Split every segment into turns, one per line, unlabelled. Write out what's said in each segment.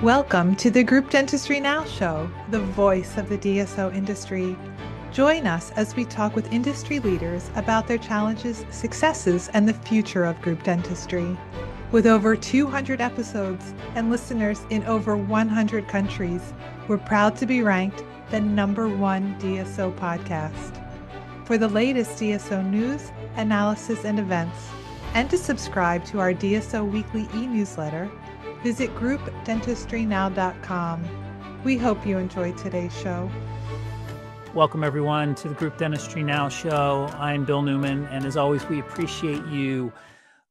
Welcome to the Group Dentistry Now show, the voice of the DSO industry. Join us as we talk with industry leaders about their challenges, successes, and the future of group dentistry. With over 200 episodes and listeners in over 100 countries, we're proud to be ranked the #1 DSO podcast. For the latest DSO news, analysis, and events, and to subscribe to our DSO weekly e-newsletter, visit groupdentistrynow.com. We hope you enjoyed today's show.
Welcome, everyone, to the Group Dentistry Now show. I'm Bill Newman, and as always, we appreciate you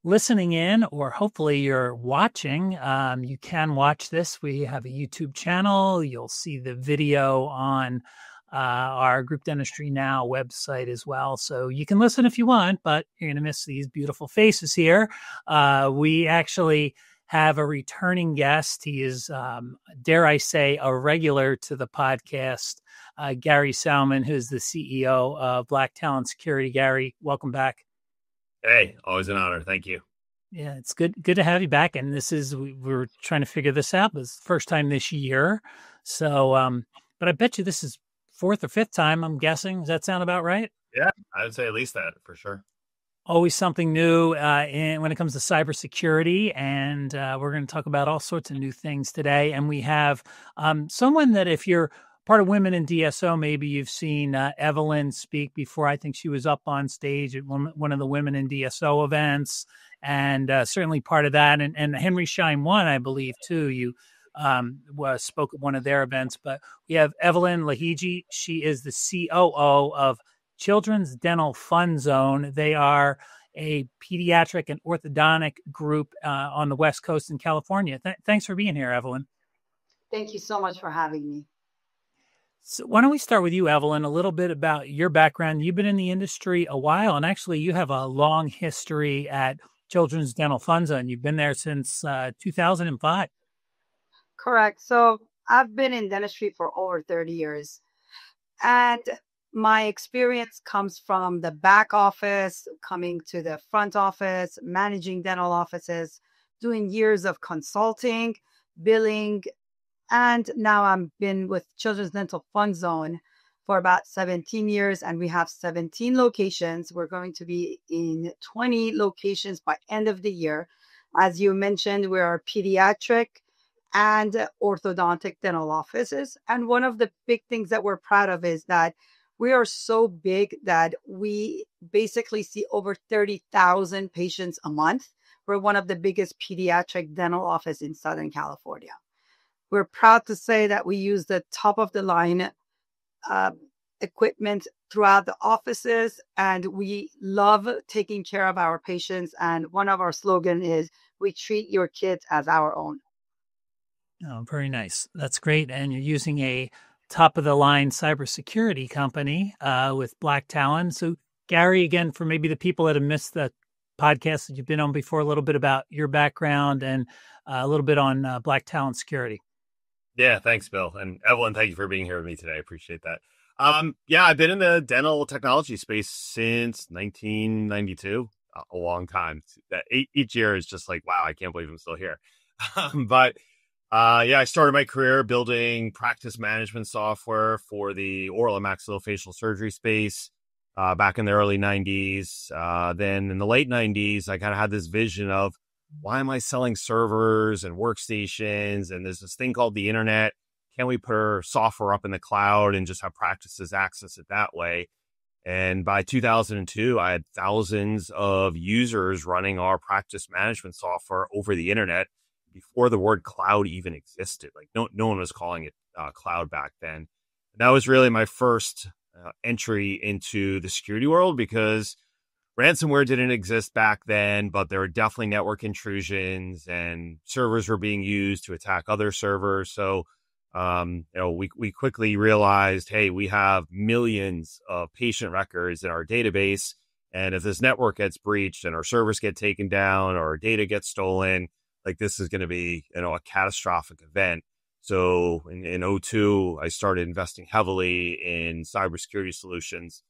listening in, or hopefully you're watching. You can watch this. We have a YouTube channel. You'll see the video on our Group Dentistry Now website as well. So you can listen if you want, but you're going to miss these beautiful faces here. We actually have a returning guest. He is, dare I say, a regular to the podcast, Gary Salman, who's the CEO of Black Talon Security. Gary, welcome back.
Hey, always an honor. Thank you.
Yeah, it's good to have you back. And this is, we were trying to figure this out. It's the first time this year. So, but I bet you this is fourth or fifth time, I'm guessing. Does that sound about right?
Yeah, I would say at least that for sure.
Always something new when it comes to cybersecurity, and we're going to talk about all sorts of new things today. And we have someone that, if you're part of Women in DSO, maybe you've seen Evelyn speak before. I think she was up on stage at one of the Women in DSO events, and certainly part of that. And Henry Schein One, I believe, too. You spoke at one of their events. But we have Evelyn Lahiji. She is the COO of Children's Dental FunZone. They are a pediatric and orthodontic group on the West Coast in California. Thanks for being here, Evelyn.
Thank you so much for having me.
So why don't we start with you, Evelyn, a little bit about your background. You've been in the industry a while, and actually you have a long history at Children's Dental FunZone. You've been there since 2005.
Correct. So I've been in dentistry for over 30 years. And my experience comes from the back office, coming to the front office, managing dental offices, doing years of consulting, billing, and now I've been with Children's Dental FunZone for about 17 years, and we have 17 locations. We're going to be in 20 locations by end of the year. As you mentioned, we are pediatric and orthodontic dental offices. And one of the big things that we're proud of is that we are so big that we basically see over 30,000 patients a month. We're one of the biggest pediatric dental offices in Southern California. We're proud to say that we use the top of the line equipment throughout the offices, and we love taking care of our patients. And one of our slogans is, we treat your kids as our own.
Oh, very nice. That's great. And you're using a top-of-the-line cybersecurity company with Black Talon. So, Gary, again, for maybe the people that have missed the podcast that you've been on before, a little bit about your background and a little bit on Black Talon Security.
Yeah, thanks, Bill. And Evelyn, thank you for being here with me today. I appreciate that. Yeah, I've been in the dental technology space since 1992, a long time. Each year is just like, wow, I can't believe I'm still here. Yeah, I started my career building practice management software for the oral and maxillofacial surgery space back in the early 90s. Then in the late 90s, I kind of had this vision of, why am I selling servers and workstations? And there's this thing called the internet. Can we put our software up in the cloud and just have practices access it that way? And by 2002, I had thousands of users running our practice management software over the internet before the word cloud even existed. Like no one was calling it cloud back then. And that was really my first entry into the security world, because ransomware didn't exist back then, but there were definitely network intrusions and servers were being used to attack other servers. So, we quickly realized, hey, we have millions of patient records in our database. And if this network gets breached and our servers get taken down or our data gets stolen, like this is going to be, a catastrophic event. So in 2002, I started investing heavily in cybersecurity solutions.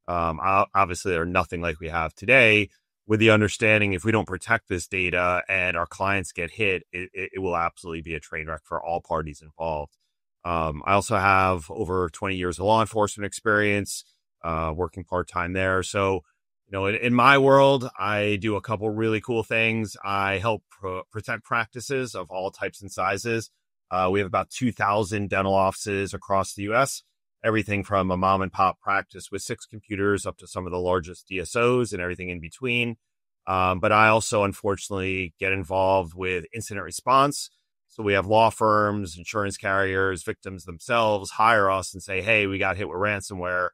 Obviously, they're nothing like we have today, with the understanding if we don't protect this data and our clients get hit, it will absolutely be a train wreck for all parties involved. I also have over 20 years of law enforcement experience, working part-time there. So, in my world, I do a couple really cool things. I help protect practices of all types and sizes. We have about 2,000 dental offices across the U.S., everything from a mom and pop practice with 6 computers up to some of the largest DSOs and everything in between. But I also, unfortunately, get involved with incident response. So we have law firms, insurance carriers, victims themselves hire us and say, hey, we got hit with ransomware.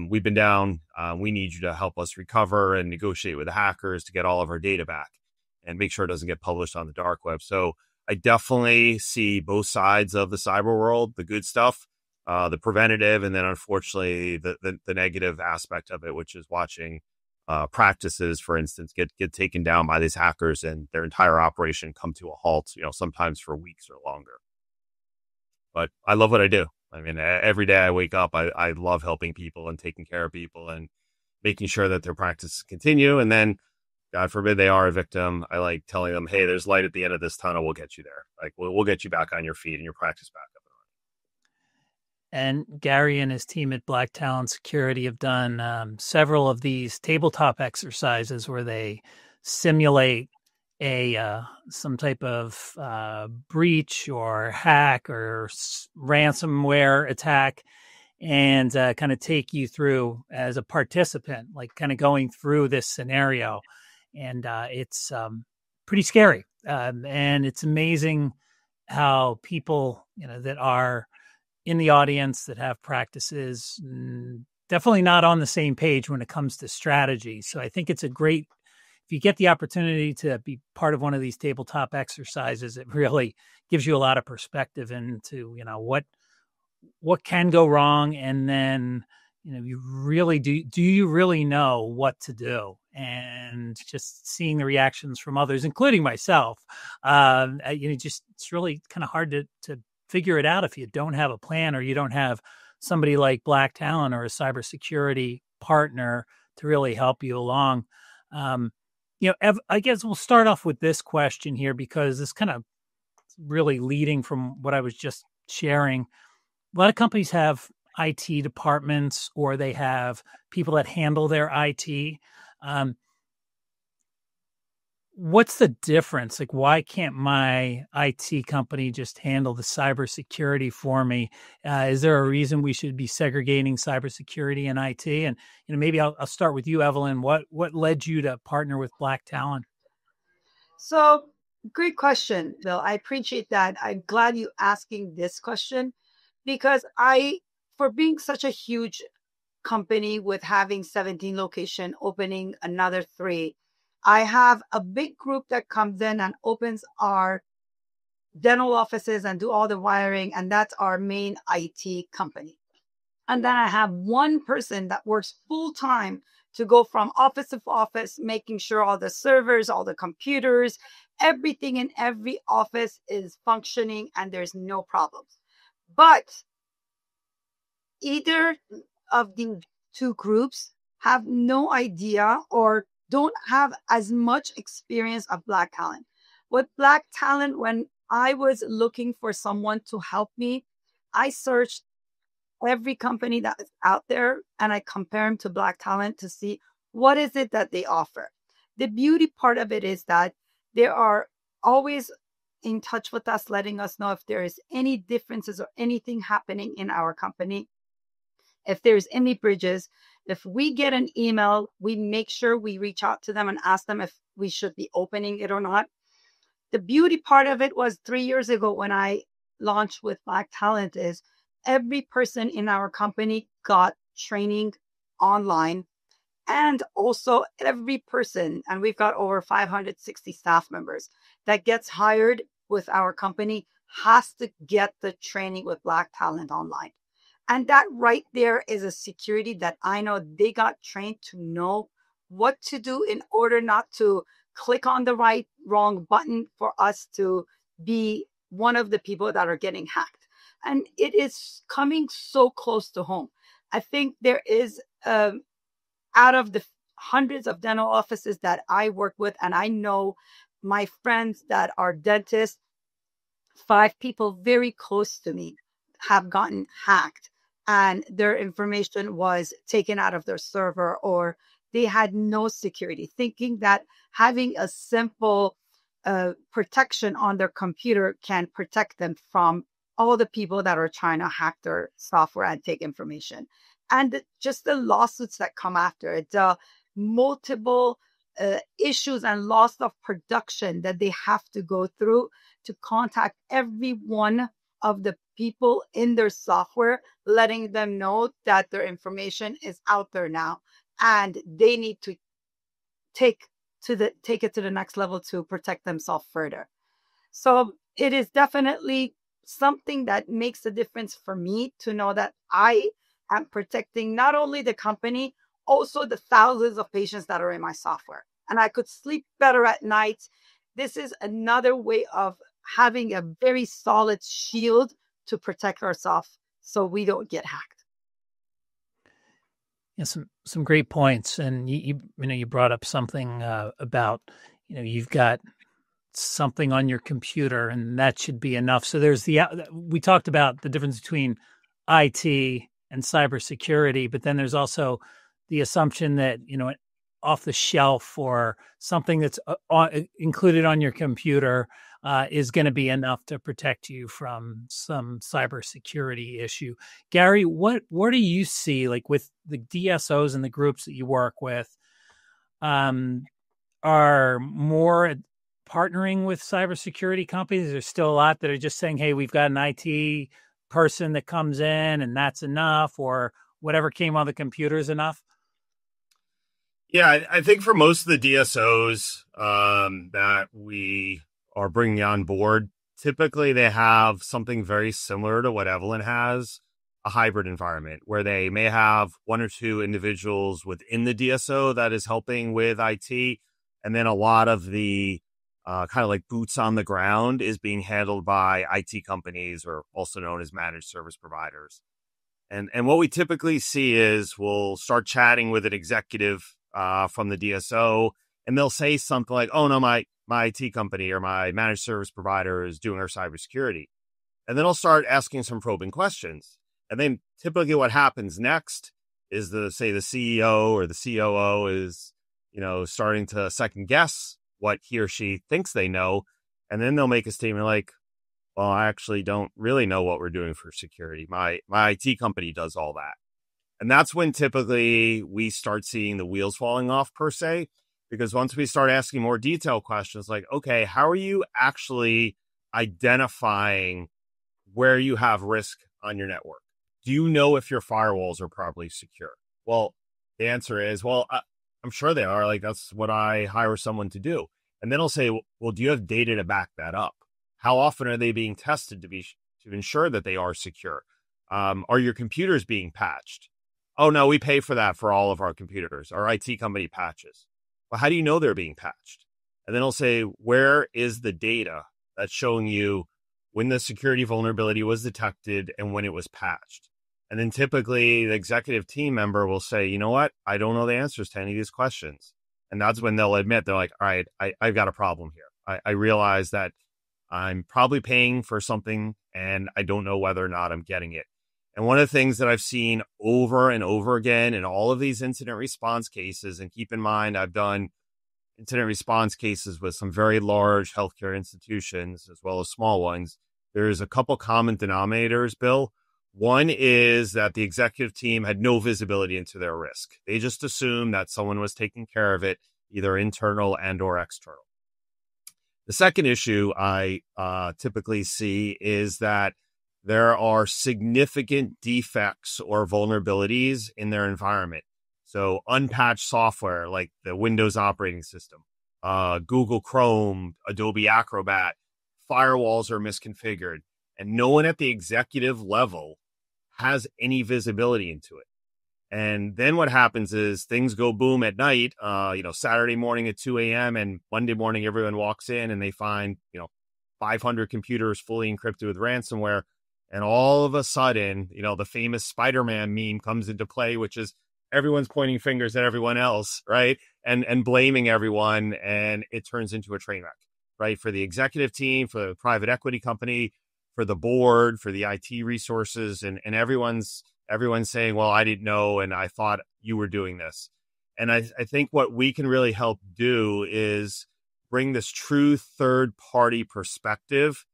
We've been down. We need you to help us recover and negotiate with the hackers to get all of our data back and make sure it doesn't get published on the dark web. So I definitely see both sides of the cyber world, the good stuff, the preventative, and then unfortunately the negative aspect of it, which is watching practices, for instance, get taken down by these hackers and their entire operation come to a halt, sometimes for weeks or longer. But I love what I do. I mean, every day I wake up, I love helping people and taking care of people and making sure that their practices continue. And then, God forbid they are a victim, I like telling them, hey, there's light at the end of this tunnel. We'll get you there. Like, we'll get you back on your feet and your practice back up.
And Gary and his team at Black Talon Security have done several of these tabletop exercises where they simulate some type of breach or hack or ransomware attack, and kind of take you through as a participant, like kind of going through this scenario. And it's pretty scary. And it's amazing how people, that are in the audience that have practices, definitely not on the same page when it comes to strategy. So I think it's a great, if you get the opportunity to be part of one of these tabletop exercises, it really gives you a lot of perspective into, what can go wrong. And then, you really do you really know what to do? And just seeing the reactions from others, including myself, it's really kind of hard to figure it out if you don't have a plan or you don't have somebody like Black Talon or a cybersecurity partner to really help you along. I guess we'll start off with this question here, because this kind of really leading from what I was just sharing. A lot of companies have IT departments, or they have people that handle their IT. What's the difference? Like, why can't my IT company just handle the cybersecurity for me? Is there a reason we should be segregating cybersecurity and IT? And maybe I'll start with you, Evelyn. What led you to partner with Black Talon?
So, great question, Bill. I appreciate that. I'm glad you asking this question, because for being such a huge company with having 17 locations, opening another 3. I have a big group that comes in and opens our dental offices and do all the wiring, and that's our main IT company. And then I have one person that works full time to go from office to office, making sure all the servers, all the computers, everything in every office is functioning and there's no problems. But either of the two groups have no idea or don't have as much experience of Black Talon. With Black Talon, when I was looking for someone to help me, I searched every company that is out there and I compare them to Black Talon to see what is it that they offer. The beauty part of it is that they are always in touch with us, letting us know if there is any differences or anything happening in our company. If there's any bridges, if we get an email, we make sure we reach out to them and ask them if we should be opening it or not. The beauty part of it was 3 years ago when I launched with Black Talent is every person in our company got training online, and also every person, and we've got over 560 staff members that gets hired with our company has to get the training with Black Talent online. And that right there is a security that I know they got trained to know what to do in order not to click on the wrong button for us to be one of the people that are getting hacked. And it is coming so close to home. I think there is out of the hundreds of dental offices that I work with, and I know my friends that are dentists, 5 people very close to me have gotten hacked and their information was taken out of their server, or they had no security, thinking that having a simple protection on their computer can protect them from all the people that are trying to hack their software and take information. And just the lawsuits that come after it, multiple issues and loss of production that they have to go through to contact every one of the people in their software, letting them know that their information is out there now and they need to take it to the next level to protect themselves further. So it is definitely something that makes a difference for me to know that I am protecting not only the company, also the thousands of patients that are in my software. And I could sleep better at night. This is another way of having a very solid shield to protect ourselves so we don't get hacked.
Yeah, some great points, and you brought up something about you've got something on your computer, and that should be enough. So we talked about the difference between IT and cybersecurity, but then there's also the assumption that off the shelf or something that's included on your computer is going to be enough to protect you from some cybersecurity issue. Gary, what do you see, like with the DSOs and the groups that you work with, are more partnering with cybersecurity companies? There's still a lot that are just saying, hey, we've got an IT person that comes in and that's enough, or whatever came on the computer is enough?
Yeah, I think for most of the DSOs that we are bringing on board, typically they have something very similar to what Evelyn has, a hybrid environment where they may have one or two individuals within the DSO that is helping with IT. And then a lot of the kind of like boots on the ground is being handled by IT companies, or also known as managed service providers. And what we typically see is we'll start chatting with an executive from the DSO, and they'll say something like, oh no, my IT company or my managed service provider is doing our cybersecurity. And then I'll start asking some probing questions. And then typically what happens next is the CEO or the COO is, starting to second guess what he or she thinks they know. And then they'll make a statement like, well, I actually don't really know what we're doing for security. My IT company does all that. And that's when typically we start seeing the wheels falling off, per se, because once we start asking more detailed questions like, okay, how are you actually identifying where you have risk on your network? Do you know if your firewalls are properly secure? Well, the answer is, well, I'm sure they are. Like, that's what I hire someone to do. And then I'll say, well, do you have data to back that up? How often are they being tested to ensure that they are secure? Are your computers being patched? Oh, no, we pay for that for all of our computers. Our IT company patches. Well, how do you know they're being patched? And then I'll say, where is the data that's showing you when the security vulnerability was detected and when it was patched? And then typically the executive team member will say, you know what? I don't know the answers to any of these questions. And that's when they'll admit, they're like, all right, I've got a problem here. I realize that I'm probably paying for something and I don't know whether or not I'm getting it. And one of the things that I've seen over and over again in all of these incident response cases, and keep in mind, I've done incident response cases with some very large healthcare institutions as well as small ones. There's a couple common denominators, Bill. One is that the executive team had no visibility into their risk. They just assumed that someone was taking care of it, either internal and or external. The second issue I typically see is that there are significant defects or vulnerabilities in their environment. So unpatched software like the Windows operating system, Google Chrome, Adobe Acrobat, firewalls are misconfigured, and no one at the executive level has any visibility into it. And then what happens is things go boom at night, Saturday morning at 2 a.m. and Monday morning, everyone walks in and they find, 500 computers fully encrypted with ransomware. And all of a sudden, the famous Spider-Man meme comes into play, which is everyone's pointing fingers at everyone else, right? And blaming everyone. And it turns into a train wreck, right? For the executive team, for the private equity company, for the board, for the IT resources, and everyone's saying, well, I didn't know, and I thought you were doing this. And I think what we can really help do is bring this true third party perspective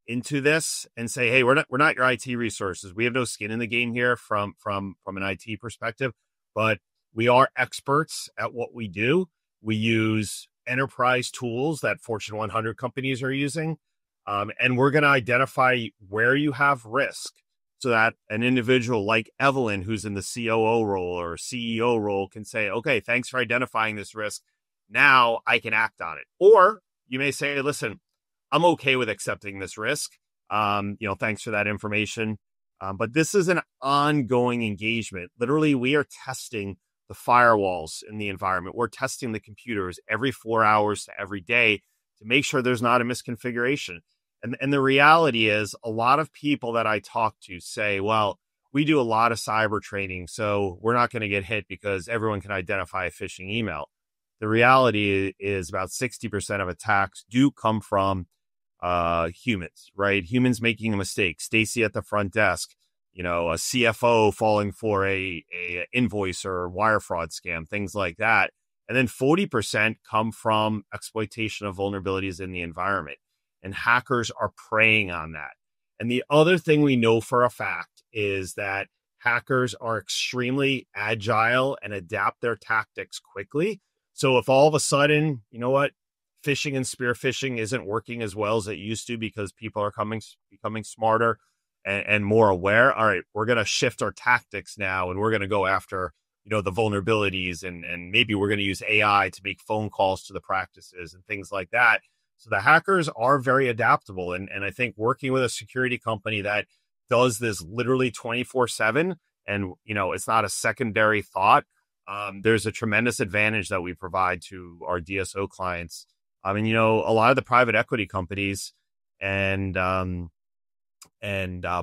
into this and say, hey, we're not your IT resources. We have no skin in the game here from an IT perspective, but we are experts at what we do. We use enterprise tools that Fortune 100 companies are using. And we're going to identify where you have risk so that an individual like Evelyn, who's in the COO role or CEO role, can say, okay, thanks for identifying this risk. Now I can act on it. Or you may say, listen, I'm okay with accepting this risk. Thanks for that information. But this is an ongoing engagement. Literally, we are testing the firewalls in the environment. We're testing the computers every 4 hours to every day to make sure there's not a misconfiguration. And the reality is a lot of people that I talk to say, well, we do a lot of cyber training, so we're not going to get hit because everyone can identify a phishing email. The reality is about 60% of attacks do come from humans, right? Humans making a mistake. Stacy at the front desk, a CFO falling for a invoice or wire fraud scam, things like that. And then 40% come from exploitation of vulnerabilities in the environment. And hackers are preying on that. And the other thing we know for a fact is that hackers are extremely agile and adapt their tactics quickly. So if all of a sudden, phishing and spear phishing isn't working as well as it used to because people are becoming smarter and more aware, all right, we're going to shift our tactics now and we're going to go after, the vulnerabilities and maybe we're going to use AI to make phone calls to the practices and things like that. So the hackers are very adaptable. And I think working with a security company that does this literally 24/7 and, it's not a secondary thought, there's a tremendous advantage that we provide to our DSO clients. A lot of the private equity companies and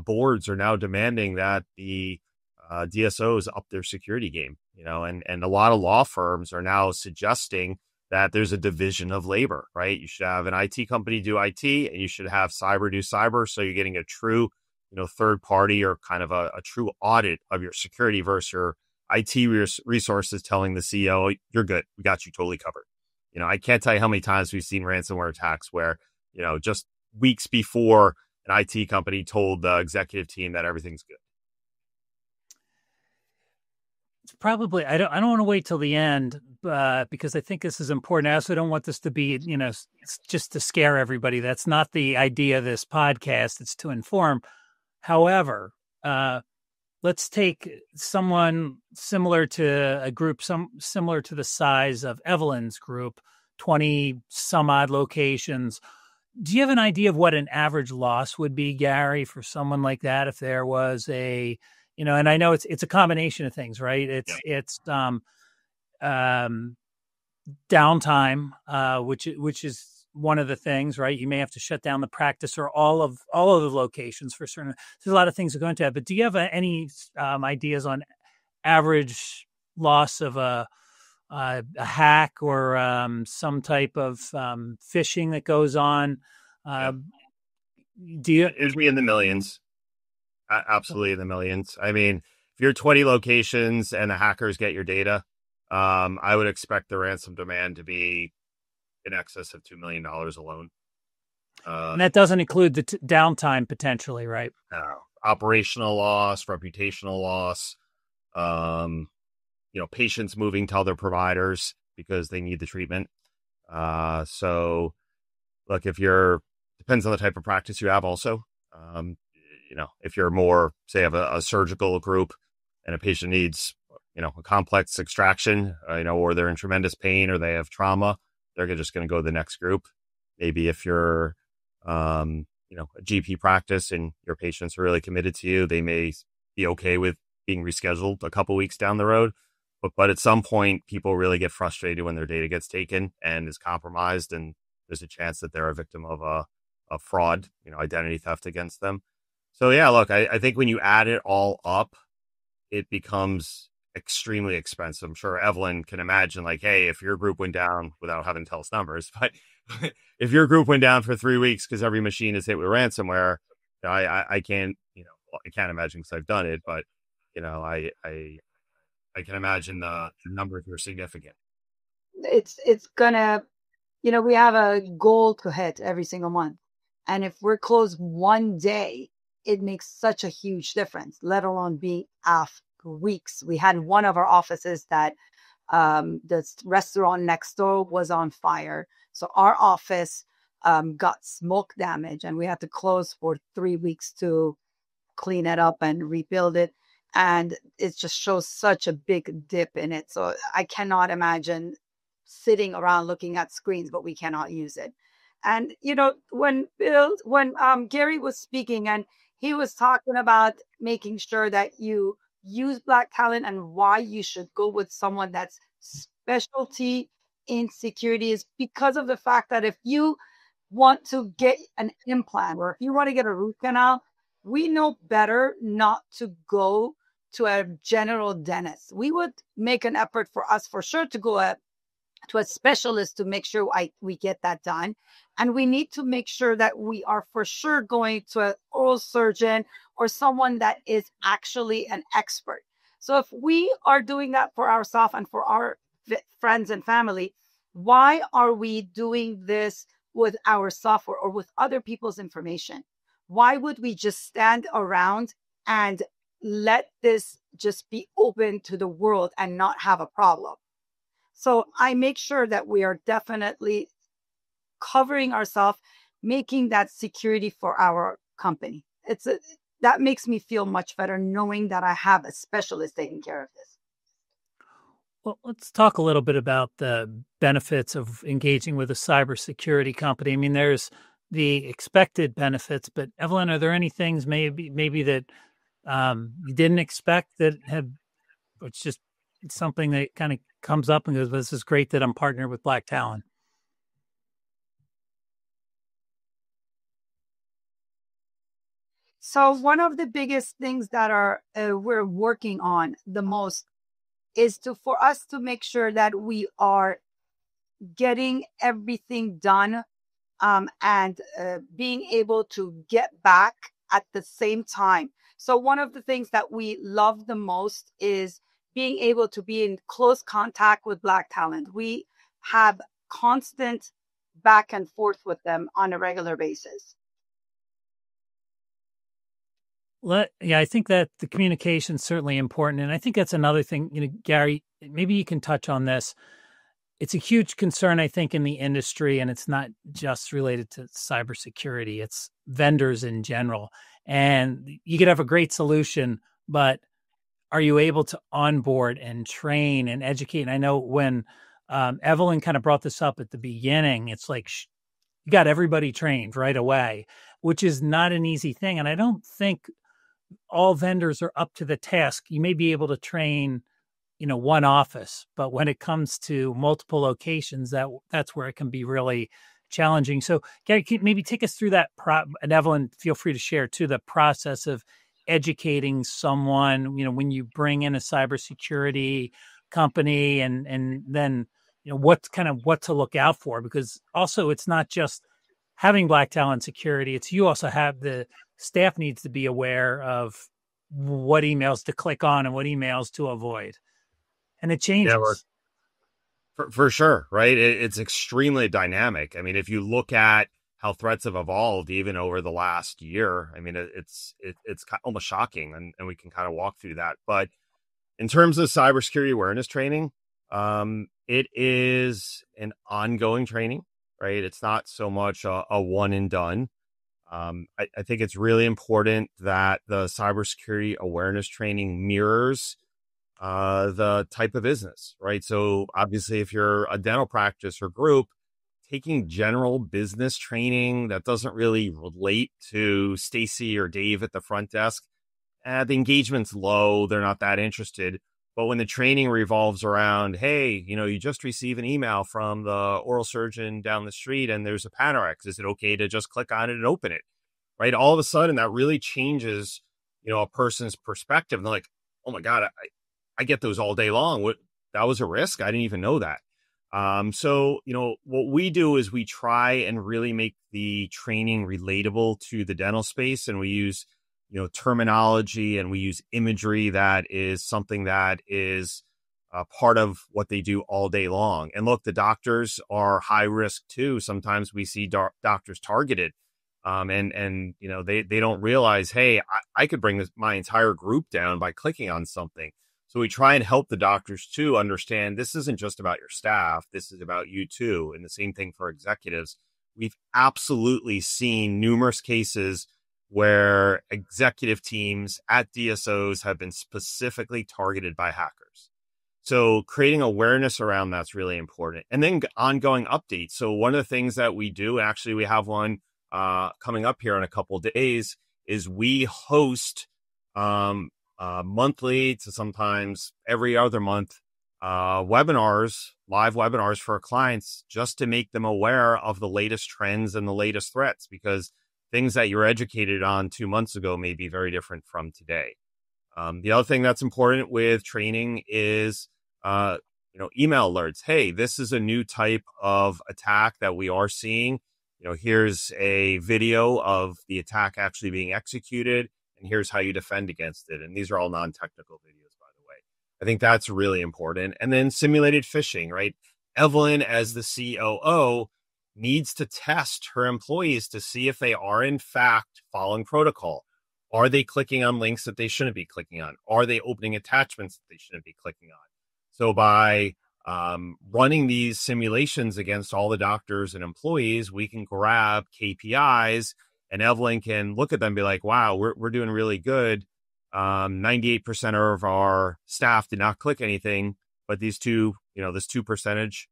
boards are now demanding that the DSOs up their security game, and a lot of law firms are now suggesting that there's a division of labor, right? You should have an IT company do IT and you should have cyber do cyber. So you're getting a true, third party or kind of a true audit of your security versus your IT resources telling the CEO, you're good. We got you totally covered. I can't tell you how many times we've seen ransomware attacks where, just weeks before an IT company told the executive team that everything's good.
Probably, I don't want to wait till the end because I think this is important. I also don't want this to be, just to scare everybody. That's not the idea of this podcast. It's to inform. However, let's take someone similar to a group, similar to the size of Evelyn's group, 20 some odd locations. Do you have an idea of what an average loss would be, Gary, for someone like that? If there was a and I know it's a combination of things, right? It's downtime, which is one of the things, right? You may have to shut down the practice or all of the locations for certain. There's a lot of things that go into that. But do you have any ideas on average loss of a hack or some type of phishing that goes on? Do you?
It'd be in the millions. Absolutely in the millions. I mean, if you're 20 locations and the hackers get your data, I would expect the ransom demand to be in excess of $2 million alone.
And that doesn't include the downtime potentially, right?
Operational loss, reputational loss, patients moving to other providers because they need the treatment. So look, depends on the type of practice you have also. If you're more, say, have a surgical group and a patient needs, a complex extraction, or they're in tremendous pain or they have trauma, they're just going to go to the next group. Maybe if you're, a GP practice and your patients are really committed to you, they may be okay with being rescheduled a couple weeks down the road. But at some point, people really get frustrated when their data gets taken and is compromised, and there's a chance that they're a victim of a fraud, identity theft against them. So yeah, look, I think when you add it all up, it becomes extremely expensive. I'm sure Evelyn can imagine, like, hey, if your group went down, without having to tell us numbers, but if your group went down for 3 weeks because every machine is hit with ransomware, I can't, I can't imagine because I've done it, but I can imagine the numbers were significant.
It's gonna, we have a goal to hit every single month. And if we're closed one day, it makes such a huge difference, let alone being off weeks. We had one of our offices that the restaurant next door was on fire. So our office got smoke damage and we had to close for 3 weeks to clean it up and rebuild it. And it just shows such a big dip in it. So I cannot imagine sitting around looking at screens, but we cannot use it. And when Gary was speaking and he was talking about making sure that you use Black Talent and why you should go with someone that's specialty in security is because of the fact that if you want to get an implant or if you want to get a root canal, we know better not to go to a general dentist. We would make an effort for us for sure to go to a specialist to make sure we get that done. And we need to make sure that we are for sure going to an oral surgeon or someone that is actually an expert. So if we are doing that for ourselves and for our friends and family, why are we doing this with our software or with other people's information? Why would we just stand around and let this just be open to the world and not have a problem? So I make sure that we are definitely covering ourselves, making that security for our company. That makes me feel much better knowing that I have a specialist taking care of this.
Well, let's talk a little bit about the benefits of engaging with a cybersecurity company. I mean, there's the expected benefits, but Evelyn, are there any things maybe that you didn't expect that have, it's just something that kind of comes up and goes, this is great that I'm partnered with Black Talon?
So one of the biggest things that we're working on the most is for us to make sure that we are getting everything done and being able to get back at the same time. So one of the things that we love the most is being able to be in close contact with Black Talent. We have constant back and forth with them on a regular basis.
Yeah, I think that the communication is certainly important. And I think that's another thing, Gary, maybe you can touch on this. It's a huge concern, I think, in the industry, and it's not just related to cybersecurity. It's vendors in general. And you could have a great solution, but are you able to onboard and train and educate? And I know when Evelyn kind of brought this up at the beginning, it's like you got everybody trained right away, which is not an easy thing. And I don't think all vendors are up to the task. You may be able to train, one office, but when it comes to multiple locations, that's where it can be really challenging. So Gary, maybe take us through that. And Evelyn, feel free to share too, the process of educating someone, when you bring in a cybersecurity company and then, what to look out for, because also it's not just having Black Talon Security. It's you also have the staff needs to be aware of what emails to click on and what emails to avoid. And it changes.
Yeah, for sure, right? It's extremely dynamic. I mean, if you look at how threats have evolved even over the last year, I mean, it's almost shocking, and we can kind of walk through that. But in terms of cybersecurity awareness training, it is an ongoing training, right? It's not so much a one and done. I think it's really important that the cybersecurity awareness training mirrors the type of business, right? So obviously, if you're a dental practice or group, taking general business training that doesn't really relate to Stacy or Dave at the front desk, the engagement's low. They're not that interested. But when the training revolves around, hey, you just receive an email from the oral surgeon down the street and there's a Panorex, is it okay to just click on it and open it? Right? All of a sudden, that really changes, a person's perspective. And they're like, oh my God, I get those all day long. That was a risk? I didn't even know that. So, what we do is we try and really make the training relatable to the dental space. And we use, terminology, and we use imagery that is something that is part of what they do all day long. And look, the doctors are high risk too. Sometimes we see doctors targeted. And they don't realize, hey, I could bring my entire group down by clicking on something. So we try and help the doctors too understand this isn't just about your staff. This is about you too. And the same thing for executives. We've absolutely seen numerous cases where executive teams at DSOs have been specifically targeted by hackers. So creating awareness around that's really important. And then ongoing updates. So one of the things that we do, actually, we have one coming up here in a couple of days, is we host monthly to sometimes every other month live webinars for our clients, just to make them aware of the latest trends and the latest threats, because things that you're educated on 2 months ago may be very different from today. The other thing that's important with training is email alerts. Hey, this is a new type of attack that we are seeing. Here's a video of the attack actually being executed, and here's how you defend against it. And these are all non-technical videos, by the way. I think that's really important. And then simulated phishing, right? Evelyn, as the COO, needs to test her employees to see if they are in fact following protocol. Are they clicking on links that they shouldn't be clicking on? Are they opening attachments that they shouldn't be clicking on? So by running these simulations against all the doctors and employees, we can grab KPIs, and Evelyn can look at them and be like, wow, we're doing really good. 98% of our staff did not click anything, but these two percentage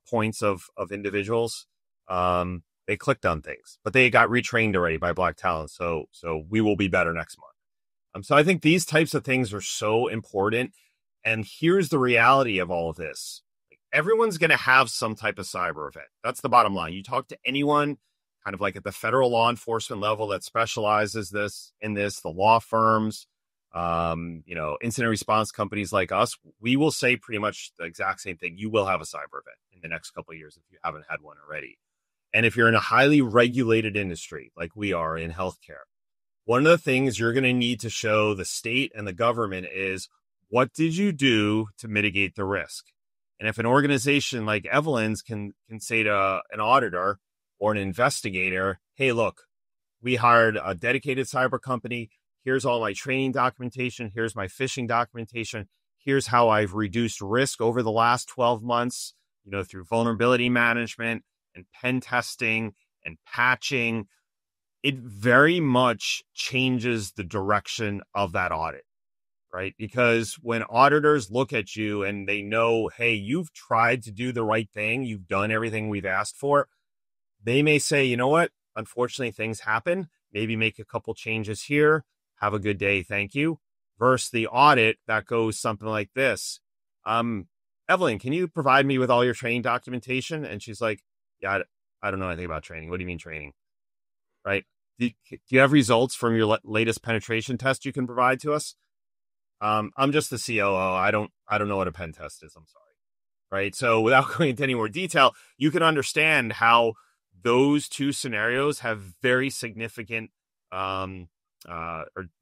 points of individuals, they clicked on things, but they got retrained already by Black Talon. So we will be better next month. So I think these types of things are so important. And here's the reality of all of this. Everyone's going to have some type of cyber event. That's the bottom line. You talk to anyone kind of like at the federal law enforcement level that specializes in this, the law firms, incident response companies like us, we will say pretty much the exact same thing. You will have a cyber event in the next couple of years if you haven't had one already. And if you're in a highly regulated industry like we are in healthcare, one of the things you're going to need to show the state and the government is, what did you do to mitigate the risk? And if an organization like Evelyn's can say to an auditor or an investigator, hey, look, we hired a dedicated cyber company. Here's all my training documentation. Here's my phishing documentation. Here's how I've reduced risk over the last 12 months, through vulnerability management and pen testing and patching. It very much changes the direction of that audit, right? Because when auditors look at you and they know, hey, you've tried to do the right thing, you've done everything we've asked for, they may say, you know what? Unfortunately, things happen. Maybe make a couple changes here. Have a good day. Thank you. Versus the audit that goes something like this. Evelyn, can you provide me with all your training documentation? And she's like, yeah, I don't know anything about training. What do you mean training? Right? Do you have results from your latest penetration test you can provide to us? I'm just the COO. I don't know what a pen test is. I'm sorry. Right. So without going into any more detail, you can understand how those two scenarios have very significant or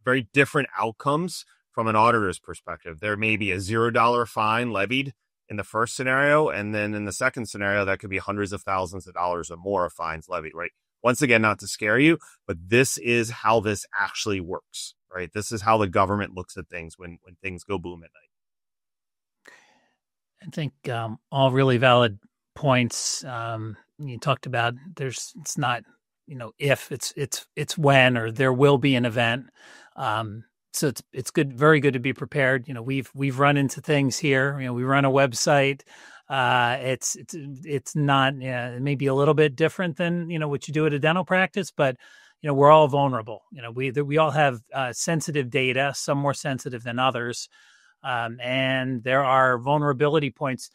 very different outcomes from an auditor's perspective. There may be a $0 fine levied in the first scenario, and then in the second scenario, that could be hundreds of thousands of dollars or more of fines levied, right? Once again, not to scare you, but this is how this actually works, right? This is how the government looks at things when things go boom at night.
I think all really valid points. You talked about it's not, if it's when, or there will be an event. So it's good, very good to be prepared. We've run into things here. We run a website. It's not, it may be a little bit different than, what you do at a dental practice, but, we're all vulnerable. We all have sensitive data, some more sensitive than others. And there are vulnerability points.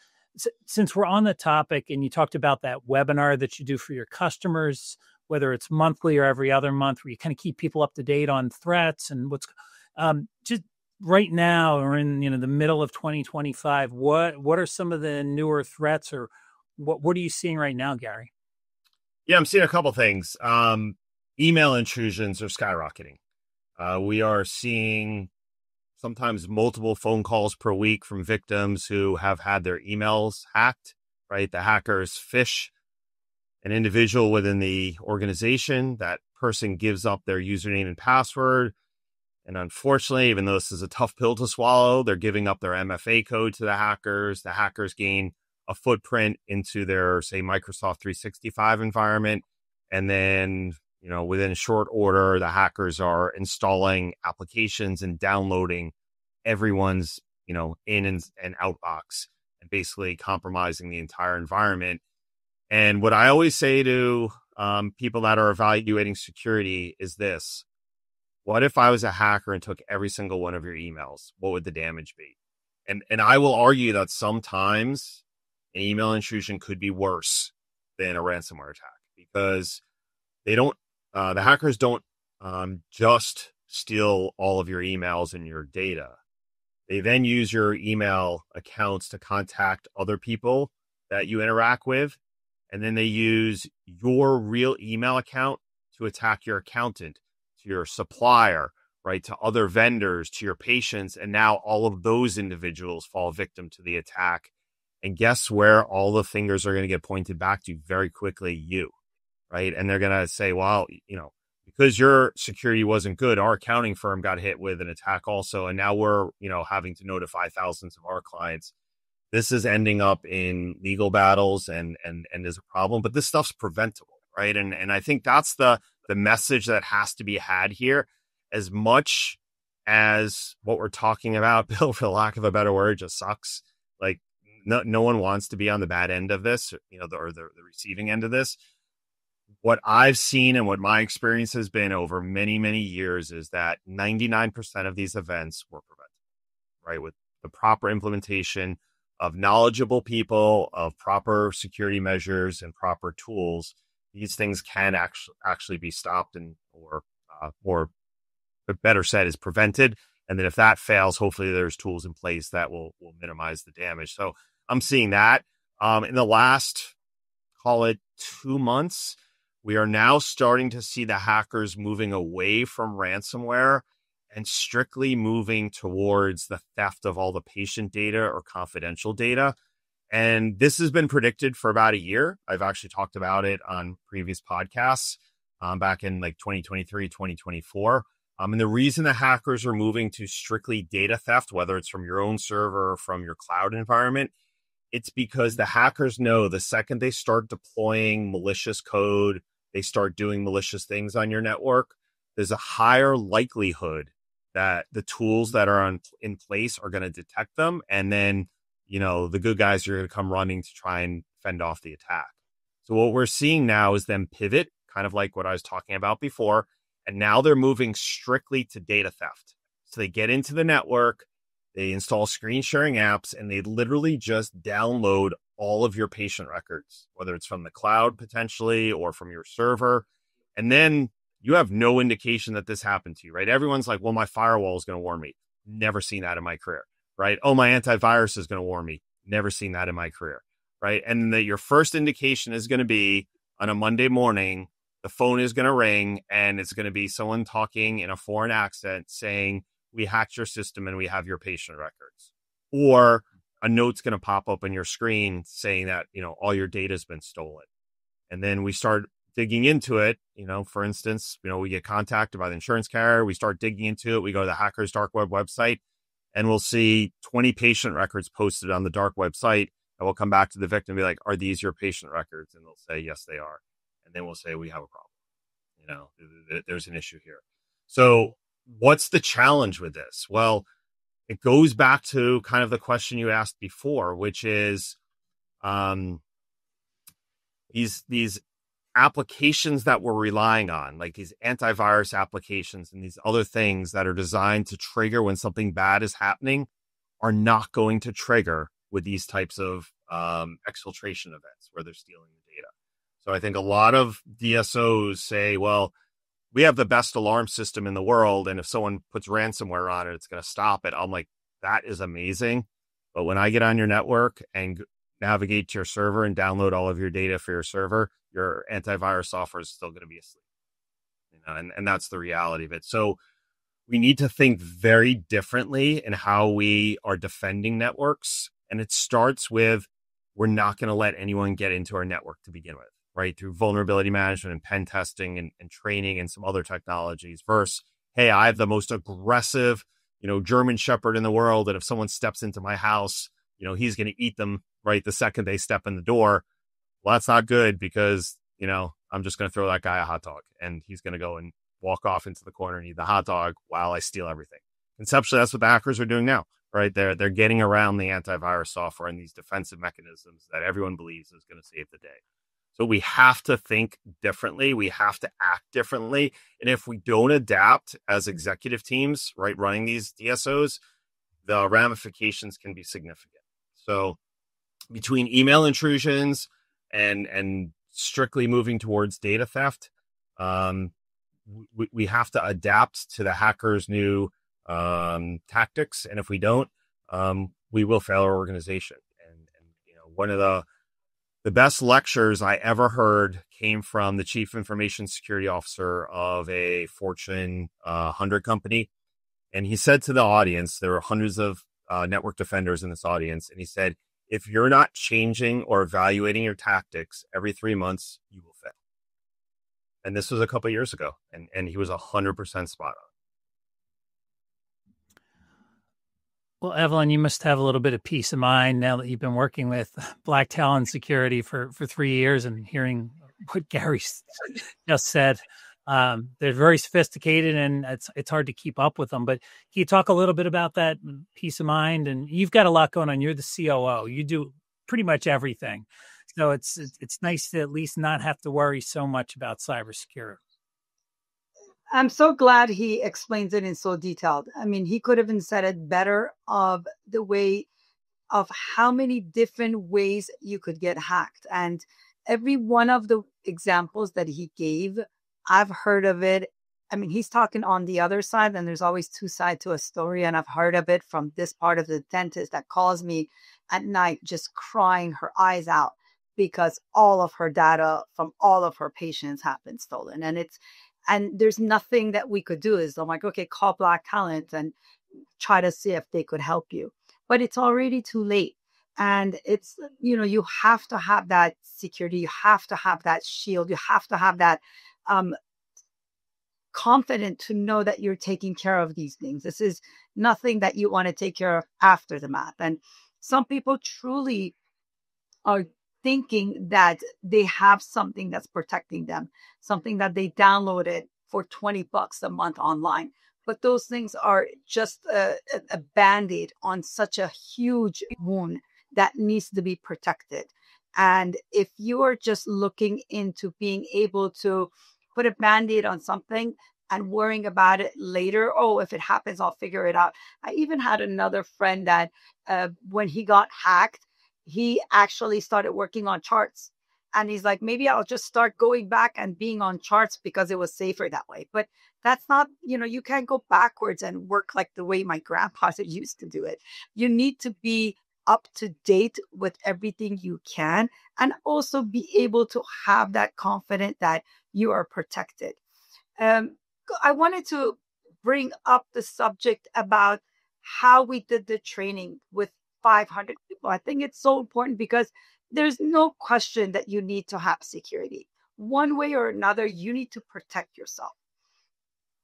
Since we're on the topic, and you talked about that webinar that you do for your customers, whether it's monthly or every other month, where you kind of keep people up to date on threats and what's just right now, or in the middle of 2025, what are some of the newer threats, or what are you seeing right now, Gary?
Yeah, I'm seeing a couple things. Email intrusions are skyrocketing. We are seeing sometimes multiple phone calls per week from victims who have had their emails hacked, right? The hackers phish an individual within the organization. That person gives up their username and password. And unfortunately, even though this is a tough pill to swallow, they're giving up their MFA code to the hackers. The hackers gain a footprint into their, say, Microsoft 365 environment. And then, within short order, the hackers are installing applications and downloading everyone's, in and outbox, and basically compromising the entire environment. And what I always say to people that are evaluating security is this: what if I was a hacker and took every single one of your emails? What would the damage be? And I will argue that sometimes an email intrusion could be worse than a ransomware attack, because the hackers don't just steal all of your emails and your data. They then use your email accounts to contact other people that you interact with. And then they use your real email account to attack your accountant, to your supplier, right, to other vendors, to your patients. And now all of those individuals fall victim to the attack. And guess where all the fingers are going to get pointed back to very quickly? You, right? And they're going to say, well, because your security wasn't good, our accounting firm got hit with an attack also. And now we're, having to notify thousands of our clients. This is ending up in legal battles and is a problem, but this stuff's preventable, right? And I think that's the message that has to be had here. As much as what we're talking about, Bill, for lack of a better word, just sucks. Like no one wants to be on the bad end of this, or the receiving end of this. What I've seen and what my experience has been over many, many years is that 99% of these events were preventable, right? With the proper implementation of knowledgeable people, of proper security measures and proper tools, these things can actually be stopped or better said, is prevented. And then if that fails, hopefully there's tools in place that will minimize the damage. So I'm seeing that. In the last, call it 2 months, we are now starting to see the hackers moving away from ransomware and strictly moving towards the theft of all the patient data or confidential data. And this has been predicted for about a year. I've actually talked about it on previous podcasts back in like 2023, 2024. And the reason the hackers are moving to strictly data theft, whether it's from your own server or from your cloud environment, it's because the hackers know the second they start deploying malicious code, they start doing malicious things on your network, there's a higher likelihood that the tools that are in place are going to detect them. And then, the good guys are going to come running to try and fend off the attack. So what we're seeing now is them pivot, kind of like what I was talking about before. And now they're moving strictly to data theft. So they get into the network, they install screen sharing apps, and they literally just download all of your patient records, whether it's from the cloud potentially or from your server. And then you have no indication that this happened to you, right? Everyone's like, well, my firewall is going to warn me. Never seen that in my career, right? Oh, my antivirus is going to warn me. Never seen that in my career, right? And your first indication is going to be on a Monday morning, the phone is going to ring and it's going to be someone talking in a foreign accent saying, we hacked your system and we have your patient records. Or a note's going to pop up on your screen saying that, all your data has been stolen. And then we start digging into it. For instance, we get contacted by the insurance carrier. We start digging into it. We go to the hacker's dark web website and we'll see 20 patient records posted on the dark website. And we'll come back to the victim and be like, are these your patient records? And they'll say, yes, they are. And then we'll say, we have a problem. There's an issue here. So what's the challenge with this? Well, it goes back to kind of the question you asked before, which is these applications that we're relying on, like these antivirus applications and these other things that are designed to trigger when something bad is happening, are not going to trigger with these types of exfiltration events where they're stealing the data. So I think a lot of DSOs say, well, we have the best alarm system in the world. And if someone puts ransomware on it, it's going to stop it. I'm like, that is amazing. But when I get on your network and navigate to your server and download all of your data for your server, your antivirus software is still going to be asleep. And that's the reality of it. So we need to think very differently in how we are defending networks. And it starts with, we're not going to let anyone get into our network to begin with, right? Through vulnerability management and pen testing and training and some other technologies versus, hey, I have the most aggressive, German Shepherd in the world. And if someone steps into my house, he's going to eat them right the second they step in the door. Well, that's not good because, I'm just going to throw that guy a hot dog and he's going to go and walk off into the corner and eat the hot dog while I steal everything. Conceptually, that's what the hackers are doing now, right? They're getting around the antivirus software and these defensive mechanisms that everyone believes is going to save the day. So we have to think differently. We have to act differently. And if we don't adapt as executive teams, right, running these DSOs, the ramifications can be significant. So between email intrusions and strictly moving towards data theft, we have to adapt to the hackers' new tactics. And if we don't, we will fail our organization. And one of the best lectures I ever heard came from the chief information security officer of a Fortune 100 company. And he said to the audience, there were hundreds of network defenders in this audience. And he said, if you're not changing or evaluating your tactics every 3 months, you will fail. And this was a couple of years ago. And he was 100% spot on.
Well, Evelyn, you must have a little bit of peace of mind now that you've been working with Black Talon Security for 3 years and hearing what Gary just said. They're very sophisticated and it's hard to keep up with them. But can you talk a little bit about that peace of mind? And you've got a lot going on. You're the COO. You do pretty much everything. So it's nice to at least not have to worry so much about cybersecurity.
I'm so glad he explains it in so detailed. I mean, he could have said it better of the way of how many different ways you could get hacked. And every one of the examples that he gave, I've heard of it. I mean, he's talking on the other side, and there's always two sides to a story. And I've heard of it from this part of the dentist that calls me at night just crying her eyes out because all of her data from all of her patients have been stolen. And there's nothing that we could do. Is I'm like, okay, call Black Talon and try to see if they could help you. But it's already too late. And it's, you have to have that security. You have to have that shield. You have to have that confident to know that you're taking care of these things. This is nothing that you want to take care of after the math. And some people truly are thinking that they have something that's protecting them, something that they downloaded for $20 a month online. But those things are just a Band-Aid on such a huge wound that needs to be protected. And if you are just looking into being able to put a Band-Aid on something and worrying about it later, oh, if it happens, I'll figure it out. I even had another friend that when he got hacked, he actually started working on charts. And he's like, maybe I'll just start going back and being on charts because it was safer that way. But that's not, you can't go backwards and work like the way my grandpa used to do it. You need to be up to date with everything you can and also be able to have that confidence that you are protected. I wanted to bring up the subject about how we did the training with 500 people. I think it's so important because there's no question that you need to have security. One way or another, you need to protect yourself.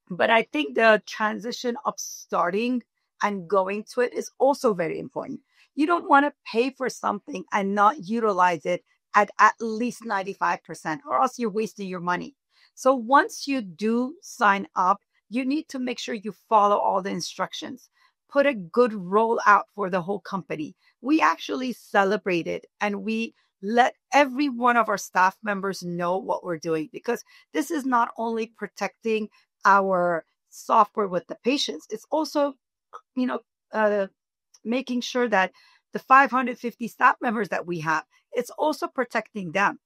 But I think the transition of starting and going to it is also very important. You don't want to pay for something and not utilize it at least 95%, or else you're wasting your money. So once you do sign up, you need to make sure you follow all the instructions. Put a good rollout for the whole company. We actually celebrated and we let every one of our staff members know what we're doing, because this is not only protecting our software with the patients, it's also, making sure that the 550 staff members that we have, it's also protecting them.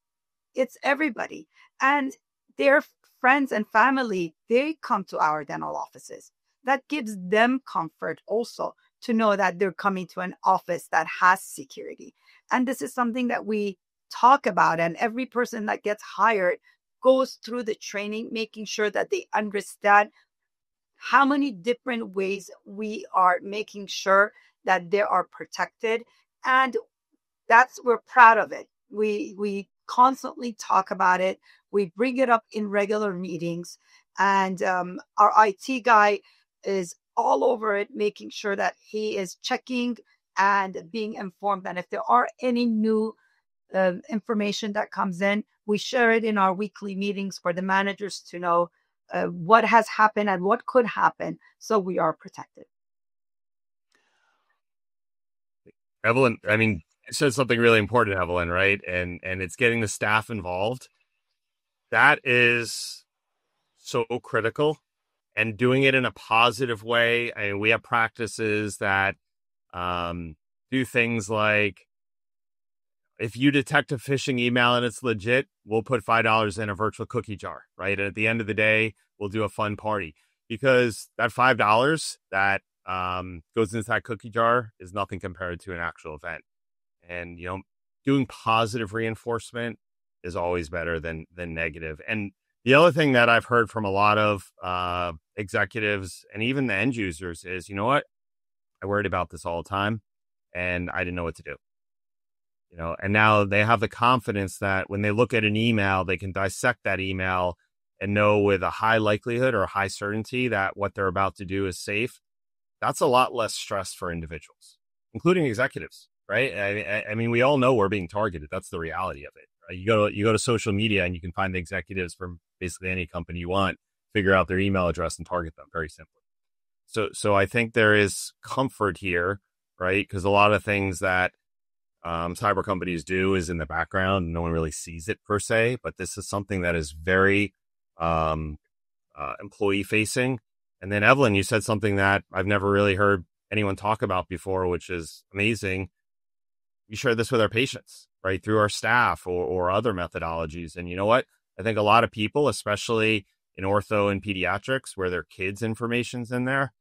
It's everybody. And they're friends and family, they come to our dental offices. That gives them comfort also to know that they're coming to an office that has security. And this is something that we talk about. And every person that gets hired goes through the training, making sure that they understand how many different ways we are making sure that they are protected. And we're proud of it. We constantly talk about it. We bring it up in regular meetings, and our IT guy is all over it, making sure that he is checking and being informed. And if there are any new information that comes in, we share it in our weekly meetings for the managers to know what has happened and what could happen, so we are protected.
Evelyn, I mean, you said something really important, Evelyn, right? And it's getting the staff involved. That is so critical, and doing it in a positive way. I mean, we have practices that do things like, if you detect a phishing email and it's legit, we'll put $5 in a virtual cookie jar, right? And at the end of the day, we'll do a fun party, because that $5 that goes into that cookie jar is nothing compared to an actual event. And, doing positive reinforcement is always better than negative. And the other thing that I've heard from a lot of executives and even the end users is, you know what? I worried about this all the time and I didn't know what to do. And now they have the confidence that when they look at an email, they can dissect that email and know with a high likelihood or a high certainty that what they're about to do is safe. That's a lot less stress for individuals, including executives, right? I mean, we all know we're being targeted. That's the reality of it. Right? You go to social media and you can find the executives from basically any company you want, figure out their email address and target them very simply. So I think there is comfort here, right? Because a lot of things that cyber companies do is in the background. No one really sees it per se, but this is something that is very employee facing. And then Evelyn, you said something that I've never really heard anyone talk about before, which is amazing. We share this with our patients, right? Through our staff or other methodologies. And you know what? I think a lot of people, especially in ortho and pediatrics, where their kids' information's in there,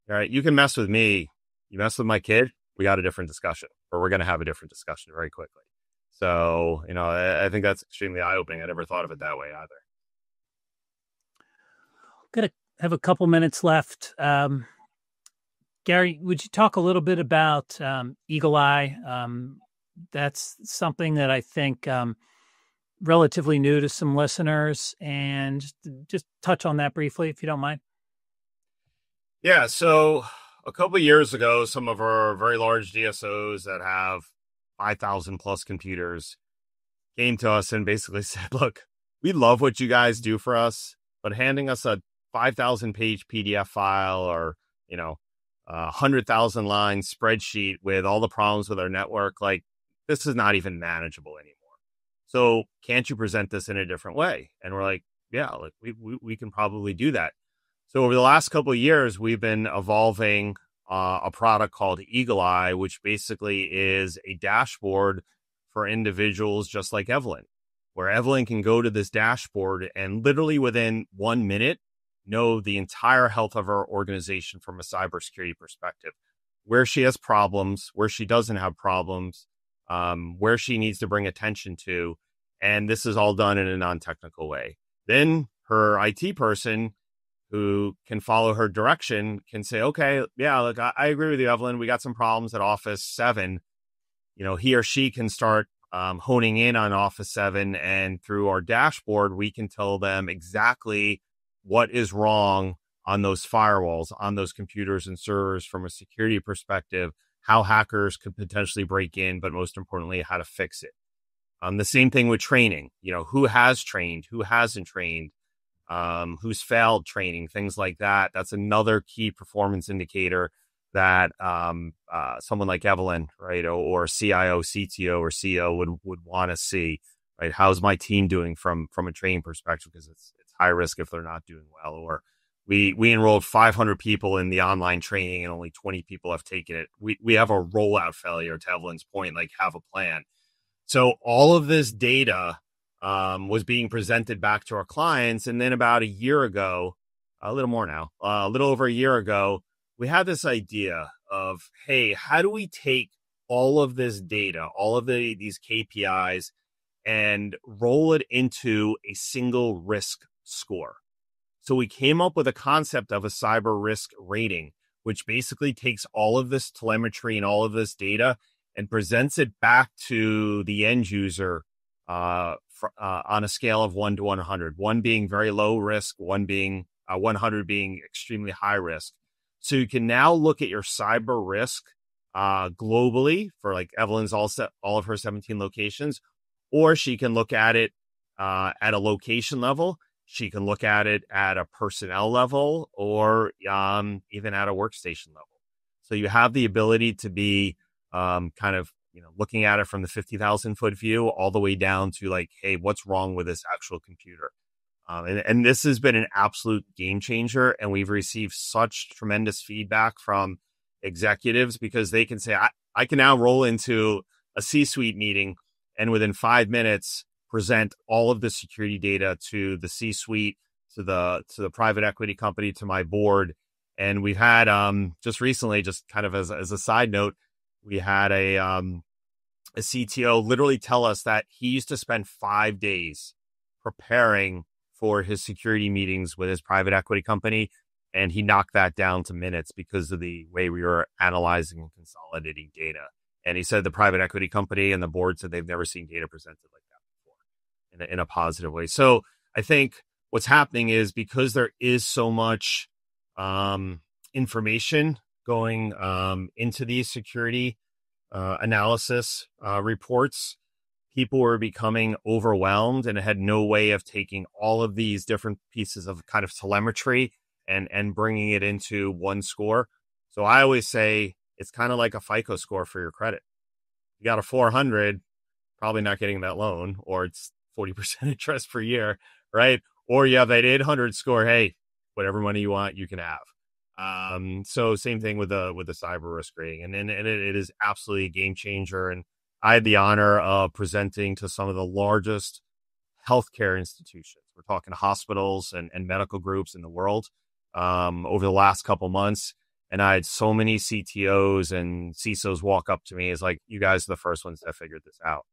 right? You can mess with me. You mess with my kid, we got a different discussion, or we're going to have a different discussion very quickly. So, I think that's extremely eye-opening. I never thought of it that way either.
Going to have a couple minutes left. Gary, would you talk a little bit about EAGLEi? That's something that I think relatively new to some listeners, and just touch on that briefly, if you don't mind.
Yeah, so a couple of years ago, some of our very large DSOs that have 5,000 plus computers came to us and basically said, look, we love what you guys do for us, but handing us a 5,000 page PDF file or, 100,000 line spreadsheet with all the problems with our network, like, this is not even manageable anymore. So can't you present this in a different way? And we're like, yeah, like we can probably do that. So over the last couple of years, we've been evolving a product called EAGLEi, which basically is a dashboard for individuals just like Evelyn, where Evelyn can go to this dashboard and literally within 1 minute know the entire health of our organization from a cybersecurity perspective, where she has problems, where she doesn't have problems, where she needs to bring attention to. And this is all done in a non-technical way. Then her IT person who can follow her direction can say, okay, yeah, look, I agree with you, Evelyn. We got some problems at Office 7. He or she can start honing in on Office 7, and through our dashboard, we can tell them exactly what is wrong on those firewalls, on those computers and servers from a security perspective, how hackers could potentially break in, but most importantly, how to fix it. The same thing with training, who has trained, who hasn't trained, who's failed training, things like that. That's another key performance indicator that someone like Evelyn, right, or CIO, CTO, or CEO would want to see, right? How's my team doing from a training perspective? Because it's high risk if they're not doing well. Or we enrolled 500 people in the online training and only 20 people have taken it. We have a rollout failure, to Evelyn's point, like have a plan. So all of this data was being presented back to our clients. And then about a year ago, a little more now, a little over a year ago, we had this idea of, hey, how do we take all of this data, all of these KPIs, and roll it into a single risk score? So we came up with a concept of a cyber risk rating, which basically takes all of this telemetry and all of this data and presents it back to the end user on a scale of 1 to 100, 1 being very low risk, 100 being extremely high risk. So you can now look at your cyber risk globally for like Evelyn's all of her 17 locations, or she can look at it at a location level. She can look at it at a personnel level, or even at a workstation level. So you have the ability to be kind of, looking at it from the 50,000 foot view all the way down to like, hey, what's wrong with this actual computer? And this has been an absolute game changer. And we've received such tremendous feedback from executives because they can say, I can now roll into a C-suite meeting and within 5 minutes present all of the security data to the C-suite, to the private equity company, to my board. And we've had just recently, just kind of as a side note, we had a CTO literally tell us that he used to spend 5 days preparing for his security meetings with his private equity company. And he knocked that down to minutes because of the way we were analyzing and consolidating data. And he said the private equity company and the board said they've never seen data presented like that before in a positive way. So I think what's happening is because there is so much information going into these security analysis reports, people were becoming overwhelmed and had no way of taking all of these different pieces of kind of telemetry and bringing it into one score. So I always say it's kind of like a FICO score for your credit. You got a 400, probably not getting that loan, or it's 40% interest per year, right? Or you have that 800 score. Hey, whatever money you want, you can have. So same thing with the cyber risk rating, and it is absolutely a game changer. And I had the honor of presenting to some of the largest healthcare institutions. We're talking hospitals and medical groups in the world over the last couple months. And I had so many CTOs and CISOs walk up to me as like, you guys are the first ones that figured this out.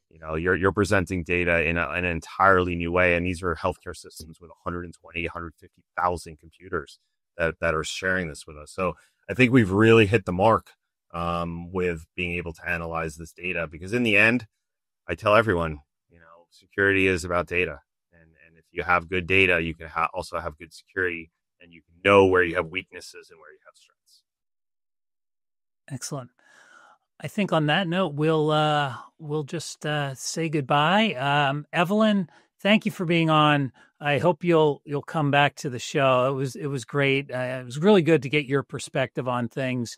You're presenting data in an entirely new way. And these are healthcare systems with 120, 150,000 computers that are sharing this with us. So I think we've really hit the mark with being able to analyze this data, because in the end, I tell everyone, security is about data. And if you have good data, you can also have good security, and you can know where you have weaknesses and where you have strengths.
Excellent. I think on that note, we'll just say goodbye. Evelyn, thank you for being on. I hope you'll come back to the show. It was great. It was really good to get your perspective on things.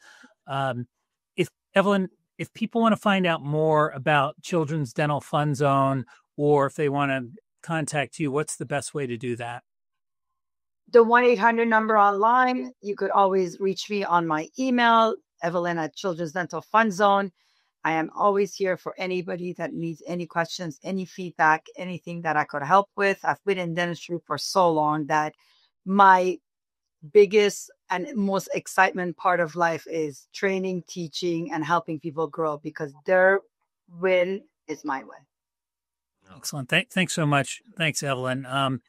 If people want to find out more about Children's Dental FunZone, or if they want to contact you, what's the best way to do that?
The 1-800 number online. You could always reach me on my email, Evelyn at Children's Dental FunZone. I am always here for anybody that needs any questions, any feedback, anything that I could help with. I've been in dentistry for so long that my biggest and most excitement part of life is training, teaching, and helping people grow, because their win is my win.
Excellent. Thanks so much. Thanks, Evelyn.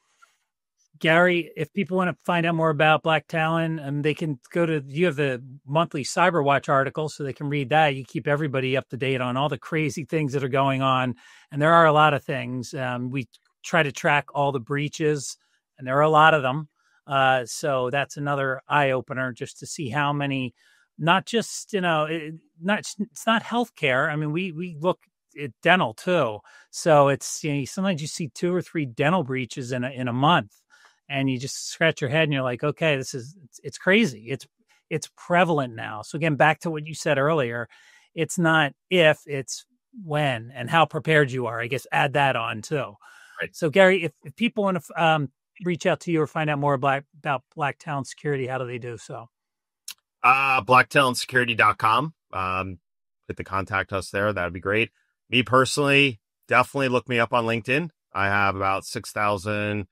Gary, if people want to find out more about Black Talon, they can go to, you have the monthly Cyberwatch article, so they can read that. You keep everybody up to date on all the crazy things that are going on. And there are a lot of things. We try to track all the breaches, and there are a lot of them. So that's another eye opener, just to see how many, not just, it's not healthcare. I mean, we look at dental too. So it's, sometimes you see 2 or 3 dental breaches in a month. And you just scratch your head and you're like, okay, it's crazy. It's prevalent now. So again, back to what you said earlier, it's not if, it's when and how prepared you are. I guess add that on too.
Right. So
Gary, if people want to reach out to you or find out more about Black Talon Security, how do they do so?
BlackTalonSecurity.com. Hit the contact us there. That'd be great. Me personally, definitely look me up on LinkedIn. I have about 6,000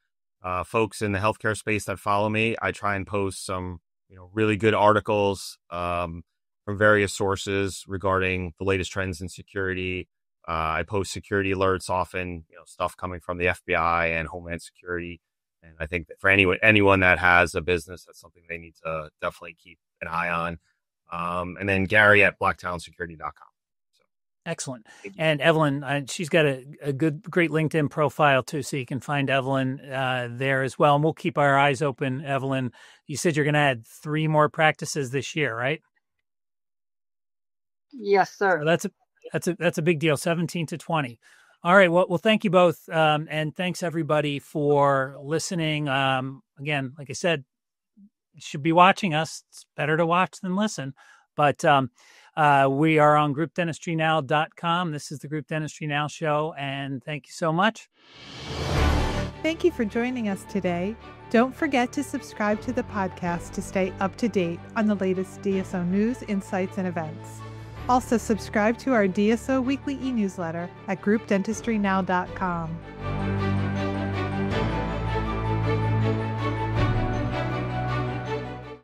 folks in the healthcare space that follow me. I try and post some, really good articles from various sources regarding the latest trends in security. I post security alerts often, stuff coming from the FBI and Homeland Security. And I think that for anyone that has a business, that's something they need to definitely keep an eye on. And then Gary at blacktalonsecurity.com.
Excellent. And Evelyn, she's got a great LinkedIn profile too, so you can find Evelyn there as well. And we'll keep our eyes open. Evelyn, you said you're going to add 3 more practices this year, right?
Yes, sir.
So that's a big deal. 17 to 20. All right. Well, thank you both, and thanks everybody for listening. Again, like I said, you should be watching us. It's better to watch than listen, but. We are on groupdentistrynow.com. This is the Group Dentistry Now show, and thank you so much.
Thank you for joining us today. Don't forget to subscribe to the podcast to stay up to date on the latest DSO news, insights, and events. Also, subscribe to our DSO weekly e-newsletter at groupdentistrynow.com.